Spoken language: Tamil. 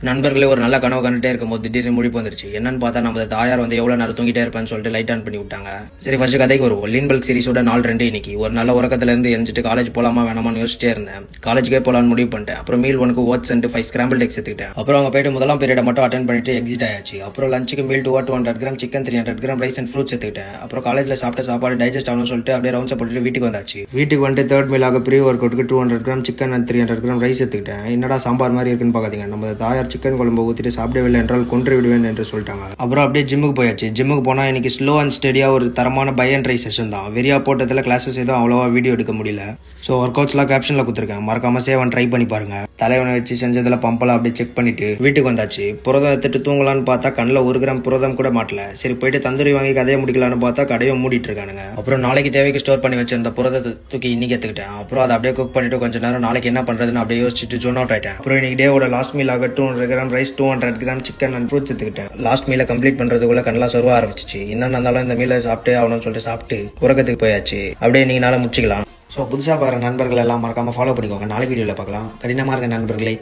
நண்பர்களே ஒரு நல்ல கனவு கண்டுட்டே இருக்கும்போது திடீர்னு முடிப்பு வந்துருச்சு. என்னன்னு பார்த்தா நம்ம தாயார் வந்து எவ்வளவு நேரம் தூங்கிட்டே இருப்பேன்னு சொல்லிட்டு லைட் ஆன் பண்ணி விட்டாங்க. சரி ஃபர்ஸ்ட் கதைக்கு வருவோம். லீன் பல்க் சீரிஸோட நாள் 2 இன்னைக்கு. ஒரு நல்ல உறக்கத்துல இருந்து எழுந்துட்டு காலேஜ் போலாமா வேணாமான்னு யோசிச்சிட்டே இருந்தேன். காலேஜ்க்கே போலான்னு முடிவு பண்ணிட்டேன். அப்புறம் மீல் 1க்கு ஓட்ஸ் அண்ட் 5 ஸ்கிராம்பிள் எக்ஸ் எடுத்துக்கிட்டேன். அப்புறம் அவங்க போயிட்டு முதலாம் பீரியட் மட்டும் அட்டென்ட் பண்ணிட்டு எக்ஸிட் ஆயாச்சு. அப்புறம் லஞ்சுக்கு meal 200 gram chicken, 300 gram rice and fruits எடுத்துக்கிட்டேன். அப்புறம் காலேஜ்ல சாப்பிட்ட சாப்பாடு டைஜஸ்ட் ஆகணும்னு சொல்லிட்டு அப்படியே ரவுண்ட்ஸ் போட்டுட்டு வீட்டுக்கு வந்தாச்சு. வீட்டுக்கு வந்துட்டு தேர்ட் மீலாக ப்ரீ ஒர்க் அவுட்டுக்கு 200 gram chicken and 300 gram rice எடுத்துக்கிட்டேன். என்னடா சாம்பார் மாதிரி இருக்குன்னு பார்க்காதீங்க. நம்ம தாயார் சிக்கன் குழம்பு ஊற்றிட்டு சாப்பிடவில்லை என்றால் கொன்று விடுவேன் என்று சொல்லிட்டாங்க. அப்புறம் அப்படியே ஜிம்முக்கு போயாச்சு. ஜிம்முக்கு போனால் இன்னைக்கு ஸ்லோ அண்ட் ஸ்டெடியா ஒரு தரமான பை அண்ட் ட்ரை செஷன் தான். வெறியா போட்டதில் கிளாஸஸ் எதுவும் அவ்வளோவா வீடியோ எடுக்க முடியல. ஸோ ஒர்க் அவுட்ஸ்லாம் கேப்ஷனில் கொடுத்துருக்கேன். மறக்காம சேவ் அண்ட் ட்ரை பண்ணி பாருங்க. தலைவனை வச்சு செஞ்சதில் பம்பெல்லாம் அப்படியே செக் பண்ணிட்டு வீட்டுக்கு வந்தாச்சு. புரதம் எடுத்துட்டு தூங்கலான்னு பார்த்தா கண்ணில் 1 கிராம் புரதம் கூட மாட்டல. சரி போயிட்டு தந்தூரி வாங்கி கதையை முடிக்கலான்னு பார்த்தா கடையை மூடிட்டு இருக்கானுங்க. அப்புறம் நாளைக்கு தேவைக்கு ஸ்டோர் பண்ணி வச்சிருந்த புரதத்தை தூக்கி இன்னைக்கு எடுத்துக்கிட்டேன். அப்புறம் அதை அப்படியே குக் பண்ணிட்டு கொஞ்ச நேரம் நாளைக்கு என்ன பண்றதுன்னு அப்படியே யோசிச்சுட்டு ஜோன் அவுட் ஆயிட்டேன். அப்புறம் இன்னைக்கு டேவோட லாஸ்ட் மீல் ஆக 200 gram rice, 200 gram chicken and fruits எடுத்துக்கிட்டேன். லாஸ்ட் மீலை கம்ப்ளீட் பண்றதுக்குள்ள கண்ணெல்லாம் சொருவ ஆரம்பிச்சிச்சு. என்ன இருந்தாலும் இந்த மீலை சாப்பிட்டு ஆகணும்னு சொல்லிட்டு சாப்பிட்டு உறக்கத்துக்கு போயாச்சு. அப்படியே நீங்க நாளை முடிச்சுக்கலாம். ஸோ புதுசாக பார்க்குற நண்பர்கள் எல்லாம் மறக்காம ஃபாலோ பண்ணிக்கோங்க. நாளைக்கு வீடியோவில் பார்க்கலாம். கடினமாக இருக்க நண்பர்களே.